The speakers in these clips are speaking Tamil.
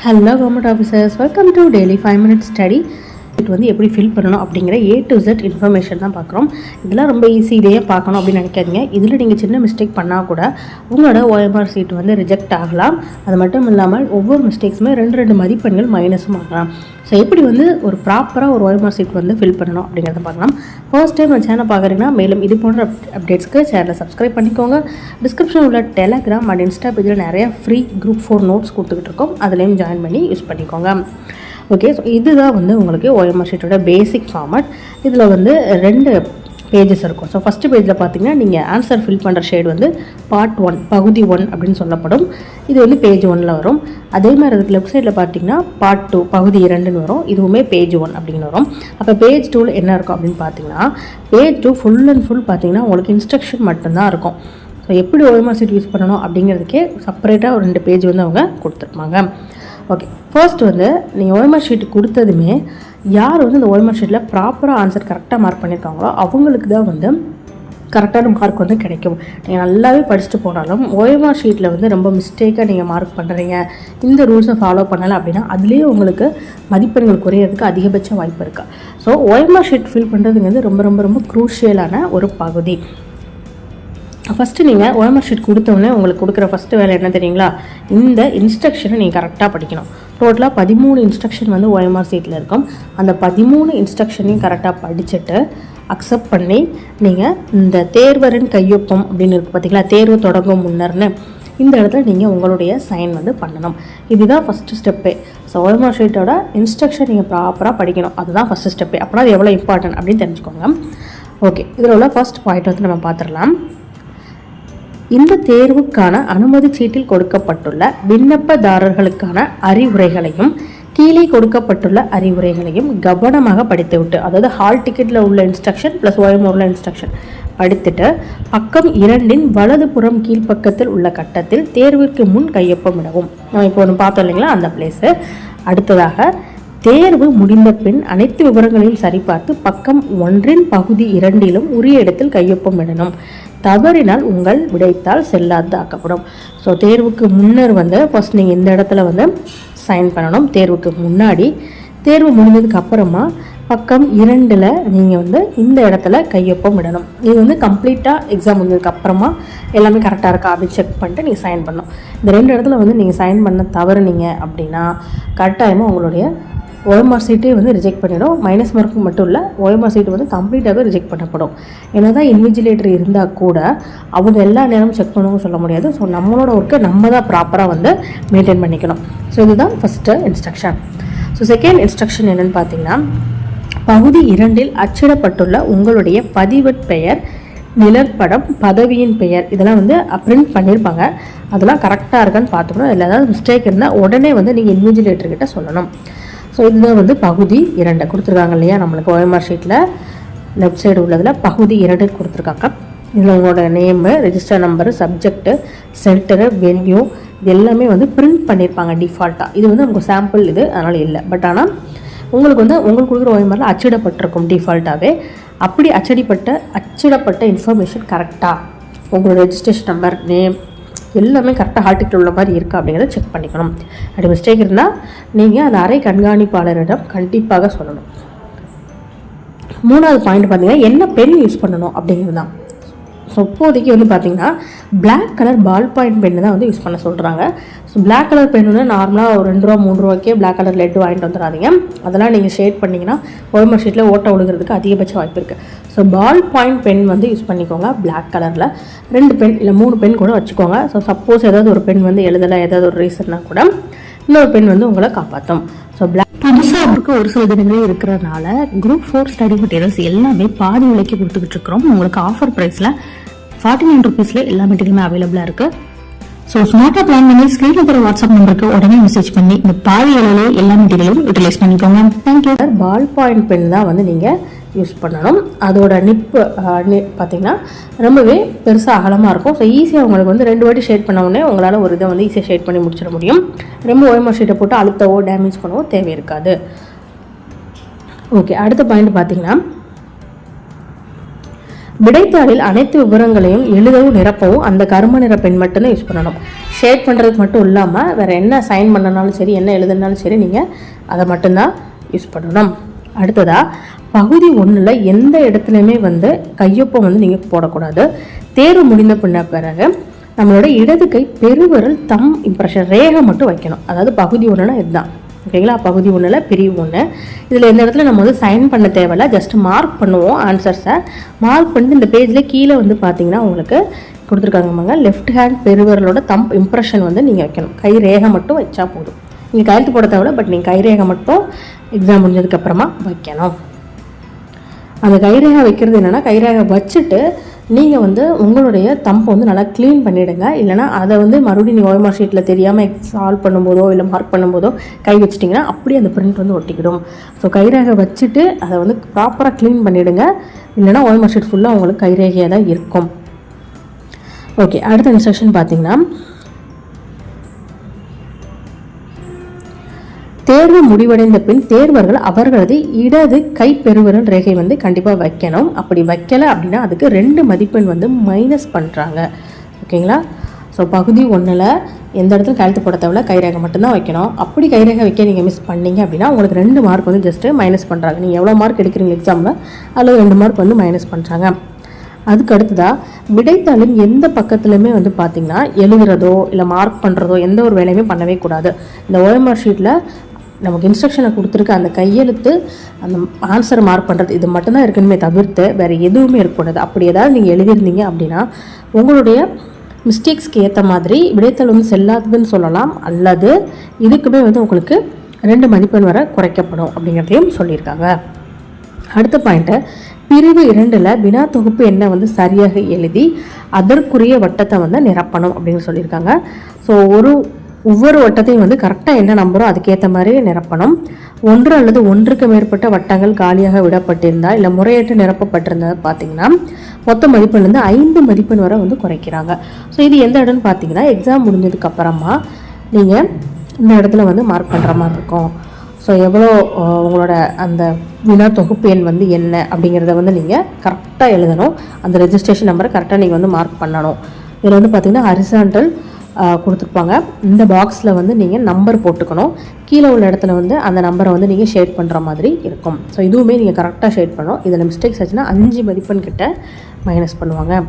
Hello government officers, welcome to daily 5 minute study. இது வந்து எப்படி ஃபில் பண்ணணும் அப்படிங்கிற A to Z இன்ஃபர்மேஷன் தான் பார்க்குறோம். இதெல்லாம் ரொம்ப ஈஸி, இதையே பார்க்கணும் அப்படின்னு நினைக்காதீங்க. இதில் நீங்கள் சின்ன மிஸ்டேக் பண்ணால் கூட உங்களோட OMR சீட் வந்து ரிஜெக்ட் ஆகலாம். அது மட்டும் இல்லாமல் ஒவ்வொரு மிஸ்டேக்ஸுமே 2 மதிப்பெண்கள் மைனஸும் ஆகலாம். ஸோ எப்படி வந்து ஒரு ப்ராப்பராக ஒரு OMR சீட் வந்து ஃபில் பண்ணணும் அப்படிங்கிறத பார்க்கலாம். ஃபர்ஸ்ட் டைம் நம்ம சேனல் பார்க்குறீங்கன்னா மேலும் இது போன்ற அப்டேட்ஸ்க்கு சேனலை சப்ஸ்கிரைப் பண்ணிக்கோங்க. டிஸ்கிரிப்ஷனில் உள்ள டெலகிராம் அண்ட் இன்ஸ்டா பேஜில் நிறைய ஃப்ரீ குரூப் 4 நோட்ஸ் கொடுத்துக்கிட்டு இருக்கோம். அதுலேயும் ஜாயின் பண்ணி யூஸ் பண்ணிக்கோங்க. ஓகே, ஸோ இதுதான் வந்து உங்களுக்கு OMR ஷீட்டோட பேசிக் ஃபார்மட். இதில் வந்து 2 பேஜஸ் இருக்கும். ஸோ ஃபஸ்ட்டு பேஜில் பார்த்தீங்கன்னா நீங்கள் ஆன்சர் ஃபில் பண்ணுற ஷேட் வந்து பார்ட் 1 பகுதி 1 அப்படின்னு சொல்லப்படும். இது வந்து பேஜ் 1ல் வரும். அதே மாதிரி அதுக்கு லெஃப்ட் சைடில் பார்த்தீங்கன்னா பார்ட் 2 பகுதி 2ன்னு வரும். இதுவுமே பேஜ் 1 அப்படின்னு வரும். அப்போ பேஜ் 2ல் என்ன இருக்கும் அப்படின்னு பார்த்தீங்கன்னா பேஜ் 2 ஃபுல் அண்ட் ஃபுல் பார்த்தீங்கன்னா உங்களுக்கு இன்ஸ்ட்ரக்ஷன் மட்டும்தான் இருக்கும். ஸோ எப்படி OMR ஷீட் யூஸ் பண்ணணும் அப்படிங்கிறதுக்கே செப்பரேட்டாக ஒரு 2 பேஜ் வந்து அவங்க கொடுத்துருப்பாங்க. ஓகே, ஃபர்ஸ்ட் வந்து நீங்கள் OMR ஷீட் கொடுத்ததுமே யார் வந்து இந்த OMR ஷீட்டில் ப்ராப்பராக ஆன்சர் கரெக்டாக மார்க் பண்ணியிருக்காங்களோ அவங்களுக்கு தான் வந்து கரெக்டான மார்க் வந்து கிடைக்கும். நீங்கள் நல்லாவே படிச்சுட்டு போனாலும் OMR ஷீட்டில் வந்து ரொம்ப மிஸ்டேக்காக நீங்கள் மார்க் பண்ணுறீங்க, இந்த ரூல்ஸை ஃபாலோ பண்ணலை அப்படின்னா அதுலேயே உங்களுக்கு மதிப்பெண்கள் குறையிறதுக்கு அதிகபட்ச வாய்ப்பு இருக்குது. ஸோ OMR ஷீட் ஃபில் பண்ணுறதுங்கிறது ரொம்ப ரொம்ப ரொம்ப க்ரூஷியலான ஒரு பகுதி. ஃபஸ்ட்டு நீங்கள் OMR ஷீட் கொடுத்தோடனே உங்களுக்கு கொடுக்குற ஃபஸ்ட்டு வேலை என்ன தெரியுங்களா? இந்த இன்ஸ்ட்ரக்ஷனை நீங்கள் கரெக்டாக படிக்கணும். டோட்டலாக 13 இன்ஸ்ட்ரக்ஷன் வந்து OMR ஷீட்டில் இருக்கும். அந்த 13 இன்ஸ்ட்ரக்ஷனையும் கரெக்டாக படிச்சுட்டு அக்செப்ட் பண்ணி நீங்கள் இந்த தேர்வரின் கையொப்பம் அப்படின்னு இருக்குது பார்த்தீங்களா, தேர்வு தொடங்கும் முன்னர்னு இந்த இடத்துல நீங்கள் உங்களுடைய சைன் வந்து பண்ணணும். இதுதான் ஃபஸ்ட்டு ஸ்டெப்பே. ஸோ OMR ஷீட்டோட இன்ஸ்ட்ரக்ஷன் நீங்கள் ப்ராப்பராக படிக்கணும். அதுதான் ஃபஸ்ட்டு ஸ்டெப்பே. அப்படின்னா அது எவ்வளோ இம்பார்ட்டன்ட் அப்படின்னு தெரிஞ்சுக்கோங்க. ஓகே, இதில் உள்ள ஃபர்ஸ்ட் பாயிண்ட் வந்து நம்ம பார்த்துடலாம். இந்த தேர்வுக்கான அனுமதி சீட்டில் கொடுக்கப்பட்டுள்ள விண்ணப்பதாரர்களுக்கான அறிவுரைகளையும் கீழே கொடுக்கப்பட்டுள்ள அறிவுரைகளையும் கவனமாக படித்துவிட்டு, அதாவது ஹால் டிக்கெட்டில் உள்ள இன்ஸ்ட்ரக்ஷன் ப்ளஸ் OMR இன்ஸ்ட்ரக்ஷன் படித்துட்டு பக்கம் 2 வலதுபுறம் கீழ்ப்பக்கத்தில் உள்ள கட்டத்தில் தேர்விற்கு முன் கையொப்பமிடவும். நம்ம இப்போ ஒன்று பார்த்தோம் இல்லைங்களா, அந்த பிளேஸு. அடுத்ததாக தேர்வு முடிந்த பின் அனைத்து விவரங்களையும் சரிபார்த்து பக்கம் 1 பகுதி 2 உரிய இடத்தில் கையொப்பமிடணும். தவறினால் உங்கள் விடைத்தால் செல்லாது ஆக்கப்படும். ஸோ தேர்வுக்கு முன்னர் வந்து ஃபர்ஸ்ட் நீங்கள் இந்த இடத்துல வந்து சைன் பண்ணணும். தேர்வுக்கு முன்னாடி, தேர்வு முடிஞ்சதுக்கு அப்புறமா பக்கம் 2ல் நீங்கள் வந்து இந்த இடத்துல கையொப்பம் விடணும். இது வந்து கம்ப்ளீட்டாக எக்ஸாம் முடிஞ்சதுக்கு அப்புறமா எல்லாமே கரெக்டாக இருக்கா அப்படின்னு செக் பண்ணிட்டு நீங்கள் சைன் பண்ணணும். இந்த 2 இடத்துல வந்து நீங்கள் சைன் பண்ண தவறுனீங்க அப்படின்னா கரெக்டாக உங்களுடைய OMR சீட்டே வந்து ரிஜெக்ட் பண்ணிடும். மைனஸ் மார்க்கு மட்டும் இல்லை, OMR சீட்டு வந்து கம்ப்ளீட்டாக ரிஜெக்ட் பண்ணப்படும். ஏன்னா தான் இன்விஜிலேட்டர் இருந்தால் கூட அவங்க எல்லா நேரமும் செக் பண்ணவும் சொல்ல முடியாது. ஸோ நம்மளோட ஒர்க்கை நம்ம தான் ப்ராப்பராக வந்து மெயின்டைன் பண்ணிக்கணும். ஸோ இதுதான் first instruction. So second instruction என்னென்னு பார்த்தீங்கன்னா பகுதி 2 அச்சிடப்பட்டுள்ள உங்களுடைய பதிவு பெயர், நிழற்படம், பதவியின் பெயர் இதெல்லாம் வந்து பிரிண்ட் பண்ணியிருப்பாங்க. அதெல்லாம் கரெக்டாக இருக்கான்னு பார்த்துக்கணும். அதில் ஏதாவது மிஸ்டேக் இருந்தால் உடனே வந்து நீங்கள் இன்விஜிலேட்டர்கிட்ட சொல்லணும். ஸோ இதுதான் வந்து பகுதி 2 கொடுத்துருக்காங்க இல்லையா, நம்மளுக்கு OMR ஷீட்டில் லெஃப்ட் சைடு உள்ளதில் பகுதி 2 கொடுத்துருக்காங்க. இதில் உங்களோட name, register number, subject, centre, venue இது எல்லாமே வந்து பிரிண்ட் பண்ணியிருப்பாங்க டிஃபால்ட்டாக. இது வந்து நமக்கு சாம்பிள் இது, அதனால் இல்லை. பட் ஆனால் உங்களுக்கு வந்து உங்களுக்கு கொடுக்குற OMRல அச்சிடப்பட்டிருக்கும் டிஃபால்ட்டாகவே. அப்படி அச்சிடப்பட்ட இன்ஃபர்மேஷன் கரெக்டாக உங்களோட ரெஜிஸ்ட்ரேஷன் நம்பர், நேம் எல்லாமே கரெக்டாக ஹால் டிக்கெட் உள்ள மாதிரி இருக்கா அப்படிங்கிறத செக் பண்ணிக்கணும். அப்படி மிஸ்டேக் இருந்தால் நீங்கள் அந்த அறை கண்காணிப்பாளரிடம் கண்டிப்பாக சொல்லணும். 3வது பாயிண்ட் பார்த்தீங்கன்னா என்ன பென் யூஸ் பண்ணணும் அப்படிங்கிறது தான். ஸோ இப்போதைக்கு வந்து பார்த்தீங்கன்னா black colour ball point pen தான் வந்து யூஸ் பண்ண சொல்கிறாங்க. ஸோ பிளாக் கலர் பென் வந்து நார்மலாக ஒரு 2 ரூபா 3 ரூபாய்க்கே பிளாக் கலர் லெட்டு வாங்கிட்டு வந்துடாதீங்க. அதெல்லாம் நீங்கள் ஷேட் பண்ணிங்கன்னா OMR ஷீட்டில் ஓட்ட விழுகிறதுக்கு அதிகபட்ச வாய்ப்பு இருக்குது. ஸோ பால் பாயிண்ட் பென் வந்து யூஸ் பண்ணிக்கோங்க. பிளாக் கலரில் 2 பென் இல்லை 3 பென் கூட வச்சுக்கோங்க. ஸோ சப்போஸ் ஏதாவது ஒரு பென் வந்து எழுதலை, ஏதாவது ஒரு ரீசன்னா கூட இன்னொரு பென் வந்து உங்களை காப்பாற்றும். ஸோ பிளாக் புதுசாக அவருக்கு ஒரு சில தினங்களே இருக்கிறதுனால குரூப் 4 ஸ்டடி மெட்டீரியல்ஸ் எல்லாமே பாதி விலைக்கு கொடுத்துக்கிட்டு இருக்கிறோம். உங்களுக்கு ஆஃபர் ப்ரைஸில் 49 ருபீஸில் எல்லா மெட்டீரியலுமே அவைலபிளாக இருக்குது. ஸோ ஸ்மார்ட்டாக பிளான் பண்ணி ஸ்க்ரீனில் இருக்கிற வாட்ஸ்அப் நம்பருக்கு உடனே மெசேஜ் பண்ணி இந்த பாதி விலையிலே எல்லா மெட்டீரியலும் யூட்டிலைஸ் பண்ணிக்கோங்க. தேங்க்யூ. பால் பாயிண்ட் பென் தான் வந்து நீங்கள் யூஸ் பண்ணணும். அதோட நிப்பு பார்த்தீங்கன்னா ரொம்பவே பெருசாக அகலமாக இருக்கும். ஸோ ஈஸியாக உங்களுக்கு வந்து 2 வாட்டி ஷேட் பண்ண உடனே உங்களால் ஒரு இதை வந்து ஈஸியாக ஷேட் பண்ணி முடிச்சிட முடியும். ரொம்ப OMR ஷீட்டை போட்டு அழுத்தவோ டேமேஜ் பண்ணவோ தேவை இருக்காது. ஓகே, அடுத்த பாயிண்ட் பார்த்தீங்கன்னா விடைத்தாளில் அனைத்து விவரங்களையும் எழுதவும் நிரப்பவும் அந்த கரும நிற பென் மட்டும்தான் யூஸ் பண்ணணும். ஷேட் பண்ணுறதுக்கு மட்டும் இல்லாமல் வேறு என்ன சைன் பண்ணனாலும் சரி, என்ன எழுதுனாலும் சரி, நீங்கள் அதை மட்டும்தான் யூஸ் பண்ணணும். அடுத்ததாக பகுதி 1ல் எந்த இடத்துலையுமே கையொப்பம் நீங்கள் போடக்கூடாது. தேர்வு முடிந்த பிறகு நம்மளோட இடது கை பெருவிரல் தம் இம்ப்ரெஷன் ரேகை மட்டும் வைக்கணும். அதாவது பகுதி 1னா இதுதான், ஓகேங்களா? பகுதி 1ல் பிரிவு 1. இதில் எந்த இடத்துல நம்ம சைன் பண்ண தேவையில்ல, ஜஸ்ட் மார்க் பண்ணுவோம். ஆன்சர்ஸை மார்க் பண்ணிட்டு இந்த பேஜில் கீழே பார்த்தீங்கன்னா உங்களுக்கு கொடுத்துருக்காங்க, லெஃப்ட் ஹேண்ட் பெருவிரலோட தம் இம்ப்ரெஷன் நீங்கள் வைக்கணும். கை ரேகை மட்டும் வச்சா போதும். நீங்கள் கையெழுத்து போட தேவையில்ல, பட் நீங்கள் கை ரேகை மட்டும் எக்ஸாம் முடிஞ்சதுக்கப்புறமா வைக்கணும். அந்த கைரேகை வைக்கிறது என்னென்னா, கைரேகை வச்சுட்டு நீங்கள் உங்களுடைய தம்பை நல்லா க்ளீன் பண்ணிவிடுங்க. இல்லைனா அதை மறுபடியும் நீங்கள் ஓஎம்ஆர் ஷீட்டில் தெரியாமல் சால்வ் பண்ணும்போதோ இல்லை மார்க் பண்ணும்போதோ கை வச்சிட்டிங்கன்னா அப்படியே அந்த பிரிண்ட் ஒட்டிக்கிடும். ஸோ கைரேகை வச்சுட்டு அதை ப்ராப்பராக க்ளீன் பண்ணிவிடுங்க. இல்லைனா ஓஎம்ஆர் ஷீட் ஃபுல்லாக உங்களுக்கு கைரேகையாக தான் இருக்கும். ஓகே, அடுத்த இன்ஸ்ட்ரக்ஷன் பார்த்தீங்கன்னா, தேர்வு முடிவடைந்த பின் தேர்வர்கள் அவர்களது இடது கை பெருவிரல் ரேகை கண்டிப்பாக வைக்கணும். அப்படி வைக்கலை அப்படின்னா அதுக்கு 2 மதிப்பெண் மைனஸ் பண்ணுறாங்க, ஓகேங்களா? ஸோ பகுதி 1ல் எந்த இடத்துல கையெழுத்து போட தேவையில்ல, கைரேகை மட்டும்தான் வைக்கணும். அப்படி கைரேகை வைக்க நீங்கள் மிஸ் பண்ணீங்க அப்படின்னா உங்களுக்கு 2 மார்க் ஜஸ்ட்டு மைனஸ் பண்ணுறாங்க. நீங்கள் எவ்வளோ மார்க் எடுக்கிறீங்க எக்ஸாமில் அதில் 2 மார்க் மைனஸ் பண்ணுறாங்க. அதுக்கு அடுத்ததாக விடைத்தாளின் எந்த பக்கத்துலையுமே பார்த்தீங்கன்னா எழுதுறதோ இல்லை மார்க் பண்ணுறதோ எந்த ஒரு வேலையுமே பண்ணவே கூடாது. இந்த ஓஎம்ஆர் ஷீட்டில் நமக்கு இன்ஸ்ட்ரக்ஷனை கொடுத்துருக்க அந்த கையெழுத்து, அந்த ஆன்சர் மார்க் பண்ணுறது, இது மட்டும்தான் இருக்கணுமே தவிர்த்து வேறு எதுவுமே இருக்கக்கூடாது. அப்படி ஏதாவது நீங்கள் எழுதியிருந்தீங்க அப்படின்னா உங்களுடைய மிஸ்டேக்ஸ்க்கு ஏற்ற மாதிரி விடைத்தாள் செல்லாதுன்னு சொல்லலாம், அல்லது இதுக்குமே உங்களுக்கு 2 மதிப்பெண் வரை குறைக்கப்படும் அப்படிங்கிறதையும் சொல்லியிருக்காங்க. அடுத்த பாயிண்ட்டு, பிரிவு 2ல் வினா தொகுப்பு என்ன சரியாக எழுதி அதற்குரிய வட்டத்தை நிரப்பணும் அப்படின்னு சொல்லியிருக்காங்க. ஸோ ஒவ்வொரு வட்டத்தையும் கரெக்டாக என்ன நம்பரோ அதுக்கேற்ற மாதிரி நிரப்பணும். 1 அல்லது 1க்கு மேற்பட்ட வட்டங்கள் காலியாக விடப்பட்டிருந்தா இல்லை முறையற்று நிரப்பப்பட்டிருந்தா பார்த்தீங்கன்னா மொத்த மதிப்பெண்லேருந்து 5 மதிப்பெண் வரை குறைக்கிறாங்க. ஸோ இது எந்த இடம்னு பார்த்தீங்கன்னா எக்ஸாம் முடிஞ்சதுக்கு அப்புறமா நீங்கள் இந்த இடத்துல மார்க் பண்ணுற மாதிரி இருக்கும். ஸோ எவ்வளோ உங்களோட அந்த வினா தொகுப்பு எண் என்ன அப்படிங்கிறத நீங்கள் கரெக்டாக எழுதணும். அந்த ரெஜிஸ்ட்ரேஷன் நம்பரை கரெக்டாக நீங்கள் மார்க் பண்ணணும். இதில் பார்த்தீங்கன்னா ஹரிசாண்டல் கொடுத்துருப்பாங்க. இந்த பாக்ஸில் நீங்கள் நம்பர் போட்டுக்கணும். கீழே உள்ள இடத்துல அந்த நம்பரை நீங்கள் ஷேட் பண்ணுற மாதிரி இருக்கும். ஸோ இதுவுமே நீங்கள் கரெக்டாக ஷேட் பண்ணணும். இதில் மிஸ்டேக்ஸ் ஆச்சுன்னா 5 மதிப்பெண் கிட்ட மைனஸ் பண்ணுவாங்க.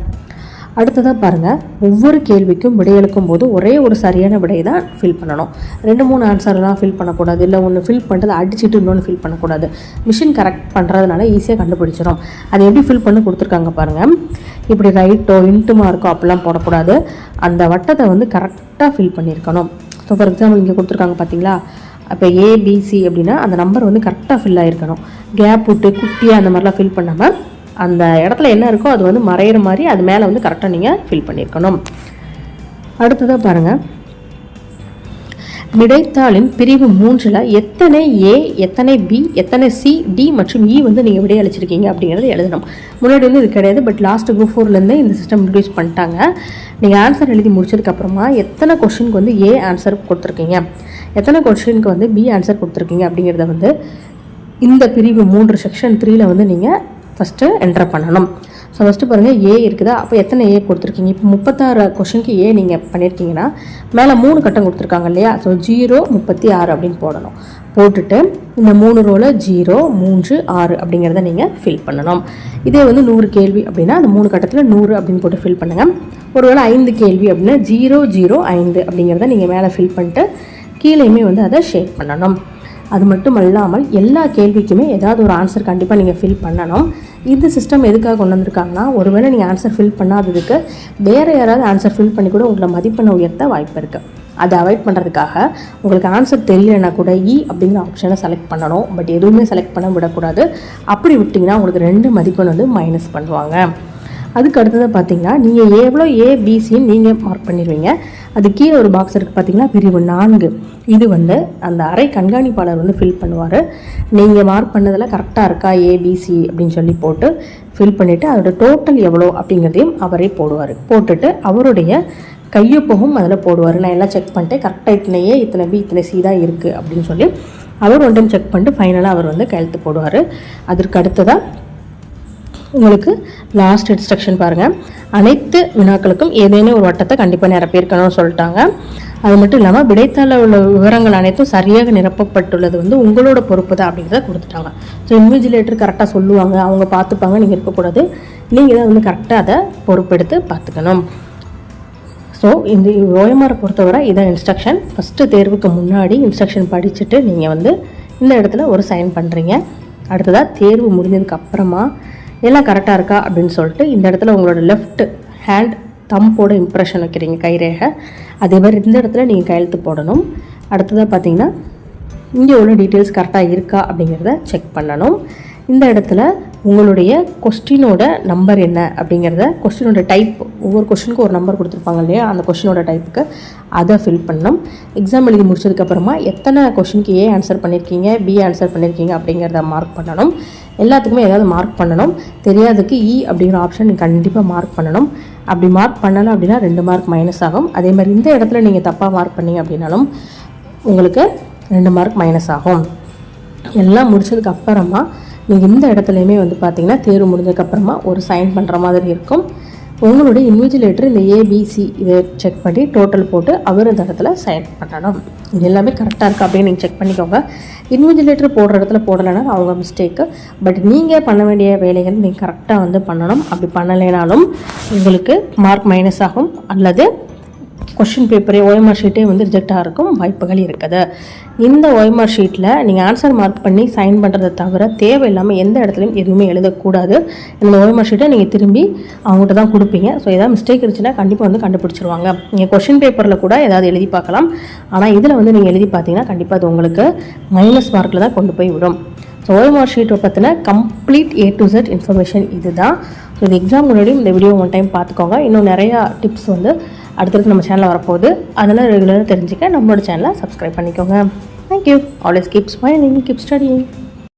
அடுத்ததாக பாருங்கள், ஒவ்வொரு கேள்விக்கும் விடையளிக்கும் போது ஒரே ஒரு சரியான விடையை தான் ஃபில் பண்ணணும். 2-3 ஆன்சர்லாம் ஃபில் பண்ணக்கூடாது. இல்லை ஒன்று ஃபில் பண்ணுறது அடிச்சுட்டு இன்னொன்று ஃபில் பண்ணக்கூடாது. மிஷின் கரெக்ட் பண்ணுறதுனால ஈஸியாக கண்டுபிடிச்சிடும். அது எப்படி ஃபில் பண்ணி கொடுத்துருக்காங்க பாருங்கள். இப்படி ரைட்டோ இன்ட்டு மார்க்கோ அப்படிலாம் போடக்கூடாது. அந்த வட்டத்தை கரெக்டாக ஃபில் பண்ணியிருக்கணும். ஸோ ஃபார் எக்ஸாம்பிள் இங்கே கொடுத்துருக்காங்க பார்த்தீங்களா, அப்போ ஏபிசி அப்படின்னா அந்த நம்பர் கரெக்டாக ஃபில் ஆகிருக்கணும். கேப் விட்டு குட்டியாக அந்த மாதிரிலாம் ஃபில் பண்ணாமல் அந்த இடத்துல என்ன இருக்கோ அது மறையிற மாதிரி அது மேலே கரெக்டாக நீங்கள் ஃபில் பண்ணியிருக்கணும். அடுத்ததாக பாருங்கள், விடைத்தாளின் பிரிவு 3ல் எத்தனை ஏ, எத்தனை பி, எத்தனை சி, டி மற்றும் இ நீங்கள் விடையளிச்சிருக்கீங்க அப்படிங்கிறது எழுதணும். முன்னாடி இது கிடையாது, பட் லாஸ்ட் குரூப் 4லேருந்து இந்த சிஸ்டம் இன்ட்ரடியூஸ் பண்ணிட்டாங்க. நீங்கள் ஆன்சர் எழுதி முடிச்சதுக்கப்புறமா எத்தனை கொஷினுக்கு ஏ ஆன்சர் கொடுத்துருக்கீங்க, எத்தனை கொஷினுக்கு பி ஆன்சர் கொடுத்துருக்கீங்க அப்படிங்கிறத இந்த பிரிவு 3 செக்ஷன் 3ல் நீங்கள் ஃபஸ்ட்டு என்டர் பண்ணணும். ஸோ ஃபஸ்ட்டு பாருங்கள், ஏ இருக்குதா, அப்போ எத்தனை ஏ கொடுத்துருக்கீங்க. இப்போ 36 கொஷனுக்கு ஏ நீங்கள் பண்ணியிருக்கீங்கன்னா மேலே 3 கட்டம் கொடுத்துருக்காங்க இல்லையா, ஸோ 0, 36 அப்படின்னு போடணும். போட்டுட்டு இந்த 3 ரோவில் 0, 3, 6 அப்படிங்கிறத நீங்கள் ஃபில் பண்ணணும். இதே 100 கேள்வி அப்படின்னா அந்த 3 கட்டத்தில் 100 அப்படின்னு போட்டு ஃபில் பண்ணுங்கள். ஒருவேளை 5 கேள்வி அப்படின்னா 0, 0, 5 அப்படிங்கிறத நீங்கள் மேலே ஃபில் பண்ணிட்டு கீழேயுமே அதை ஷேட் பண்ணணும். அது மட்டும் இல்லாமல் எல்லா கேள்விக்குமே ஏதாவது ஒரு ஆன்சர் கண்டிப்பாக நீங்கள் ஃபில் பண்ணணும். இந்த சிஸ்டம் எதுக்காக கொண்டு வந்திருக்காங்கன்னா, ஒருவேளை நீங்கள் ஆன்சர் ஃபில் பண்ணாததுக்கு வேறு யாராவது ஆன்சர் ஃபில் பண்ணி கூட உங்களை மதிப்பெண்ணை உயர்த்த வாய்ப்பு இருக்குது. அதை அவாய்ட் பண்ணுறதுக்காக உங்களுக்கு ஆன்சர் தெரியலைன்னா கூட இ அப்படிங்கிற ஆப்ஷனை செலக்ட் பண்ணணும். பட் எதுவுமே செலக்ட் பண்ண விடக்கூடாது. அப்படி விட்டிங்கன்னா உங்களுக்கு 2 மதிப்பெண் மைனஸ் பண்ணுவாங்க. அதுக்கு அடுத்ததாக பார்த்தீங்கன்னா நீங்கள் எவ்வளோ ஏபிசின்னு நீங்கள் மார்க் பண்ணிடுவீங்க. அது கீழே ஒரு பாக்ஸ் இருக்குது பார்த்தீங்கன்னா, பிரிவு 4. இது அந்த அறை கண்காணிப்பாளர் ஃபில் பண்ணுவார். நீங்கள் மார்க் பண்ணதில் கரெக்டாக இருக்கா ஏபிசி அப்படின்னு சொல்லி போட்டு ஃபில் பண்ணிவிட்டு அதோட டோட்டல் எவ்வளோ அப்படிங்கிறதையும் அவரே போடுவார். போட்டுட்டு அவருடைய கையொப்பமும் அதில் போடுவார். நான் எல்லாம் செக் பண்ணிட்டு கரெக்டாக இத்தனை ஏ, இத்தனை பி, இத்தனை சி தான் இருக்குது அப்படின்னு சொல்லி அவர் ஒன் டைம் செக் பண்ணிட்டு ஃபைனலாக அவர் கையெழுத்து போடுவார். அதற்கு அடுத்ததாக உங்களுக்கு லாஸ்ட் இன்ஸ்ட்ரக்ஷன் பாருங்கள், அனைத்து வினாக்களுக்கும் ஏதேனும் ஒரு வட்டத்தை கண்டிப்பாக நிரப்பியிருக்கணும்னு சொல்லிட்டாங்க. அது மட்டும் இல்லாமல் விடைத்தாள உள்ள விவரங்கள் அனைத்தும் சரியாக நிரப்பப்பட்டுள்ளது வந்து உங்களோட பொறுப்பு தான் அப்படிங்கிறத கொடுத்துட்டாங்க. ஸோ இன்விஜிலேட்டர் கரெக்டாக சொல்லுவாங்க, அவங்க பார்த்துப்பாங்க, நீங்கள் இருக்கக்கூடாது, நீங்கள் தான் வந்து கரெக்டாக அதை பொறுப்பெடுத்து பார்த்துக்கணும். ஸோ இந்த ஓஎம்ஆரை பொறுத்தவரை இதான் இன்ஸ்ட்ரக்ஷன். ஃபஸ்ட்டு தேர்வுக்கு முன்னாடி இன்ஸ்ட்ரக்ஷன் படிச்சுட்டு நீங்கள் வந்து இந்த இடத்துல ஒரு சைன் பண்ணுறீங்க. அடுத்ததாக தேர்வு முடிஞ்சதுக்கு அப்புறமா எல்லாம் கரெக்டாக இருக்கா அப்படின்னு சொல்லிட்டு இந்த இடத்துல உங்களோட லெஃப்ட் ஹேண்ட் தம்போட இம்ப்ரெஷன் வைக்கிறீங்க, கைரேகை. அதே மாதிரி இந்த இடத்துல நீங்கள் கையெழுத்து போடணும். அடுத்ததாக பார்த்தீங்கன்னா இங்கே உள்ள டீட்டெயில்ஸ் கரெக்டாக இருக்கா அப்படிங்கிறத செக் பண்ணணும். இந்த இடத்துல உங்களுடைய கொஸ்டினோட நம்பர் என்ன அப்படிங்கிறத, கொஸ்டினோட டைப், ஒவ்வொரு கொஸ்டினுக்கும் ஒரு நம்பர் கொடுத்துருப்பாங்க இல்லையா, அந்த கொஸ்டினோட டைப்புக்கு அதை ஃபில் பண்ணணும். எக்ஸாம் எழுதி முடிச்சதுக்கப்புறமா எத்தனை கொஸ்டினுக்கு ஏ ஆன்சர் பண்ணியிருக்கீங்க, பி ஆன்சர் பண்ணியிருக்கீங்க அப்படிங்கிறத மார்க் பண்ணணும். எல்லாத்துக்குமே ஏதாவது மார்க் பண்ணணும். தெரியாததுக்கு இ அப்படிங்கிற ஆப்ஷன் நீங்கள் கண்டிப்பாக மார்க் பண்ணணும். அப்படி மார்க் பண்ணலாம் அப்படின்னா 2 மார்க் மைனஸ் ஆகும். அதே மாதிரி இந்த இடத்துல நீங்கள் தப்பாக மார்க் பண்ணீங்க அப்படின்னாலும் உங்களுக்கு 2 மார்க் மைனஸ் ஆகும். எல்லாம் முடிச்சதுக்கு அப்புறமா நீங்கள் இந்த இடத்துலையுமே வந்து பார்த்தீங்கன்னா தேர்வு முடிஞ்சதுக்கப்புறமா ஒரு சைன் பண்ணுற மாதிரி இருக்கும். உங்களுடைய இன்விஜிலேட்டர் இந்த ஏபிசி இதை செக் பண்ணி டோட்டல் போட்டு அவர் இந்த இடத்துல சைன் பண்ணணும். இது எல்லாமே கரெக்டாக இருக்கா அப்படின்னு நீங்கள் செக் பண்ணிக்கோங்க. இன்விஜிலேட்டர் போடுற இடத்துல போடலைன்னா அவங்க மிஸ்டேக்கு. பட் நீங்கள் பண்ண வேண்டிய வேலைகள் நீங்கள் கரெக்டாக வந்து பண்ணணும். அப்படி பண்ணலைனாலும் உங்களுக்கு மார்க் மைனஸ் ஆகும், அல்லது கொஷின் பேப்பரே ஓஎம்ஆர் ஷீட்டே வந்து ரிஜெக்ட் ஆகிறதுக்கும் வாய்ப்புகள் இருக்குது. இந்த ஓஎம்ஆர் ஷீட்டில் நீங்கள் ஆன்சர் மார்க் பண்ணி சைன் பண்ணுறதை தவிர தேவையில்லாமல் எந்த இடத்துலையும் எதுவுமே எழுதக்கூடாது. இந்த ஓஎம்ஆர் ஷீட்டை நீங்கள் திரும்பி அவங்ககிட்ட தான் கொடுப்பீங்க. ஸோ ஏதாவது மிஸ்டேக் இருந்துச்சுன்னா கண்டிப்பாக வந்து கண்டுபிடிச்சிருவாங்க. நீங்கள் கொஷின் பேப்பரில் கூட ஏதாவது எழுதி பார்க்கலாம், ஆனால் இதில் வந்து நீங்கள் எழுதி பார்த்தீங்கன்னா கண்டிப்பாக அது உங்களுக்கு மைனஸ் மார்க்கில் தான் கொண்டு போய் விடும். ஸோ ஓஎம்ஆர் ஷீட்டை பற்றின complete A to Z information இது தான். ஸோ இந்த எக்ஸாம் முன்னாடி இந்த வீடியோ ஒன் டைம் பார்த்துக்கோங்க. இன்னும் நிறையா டிப்ஸ் வந்து அடுத்தடுத்து நம்ம சேனலில் வரப்போகுது. அதெல்லாம் ரெகுலராக தெரிஞ்சுக்க நம்மளோட சேனலை சப்ஸ்கிரைப் பண்ணிக்கோங்க. Thank you. Always keep smiling, keep studying.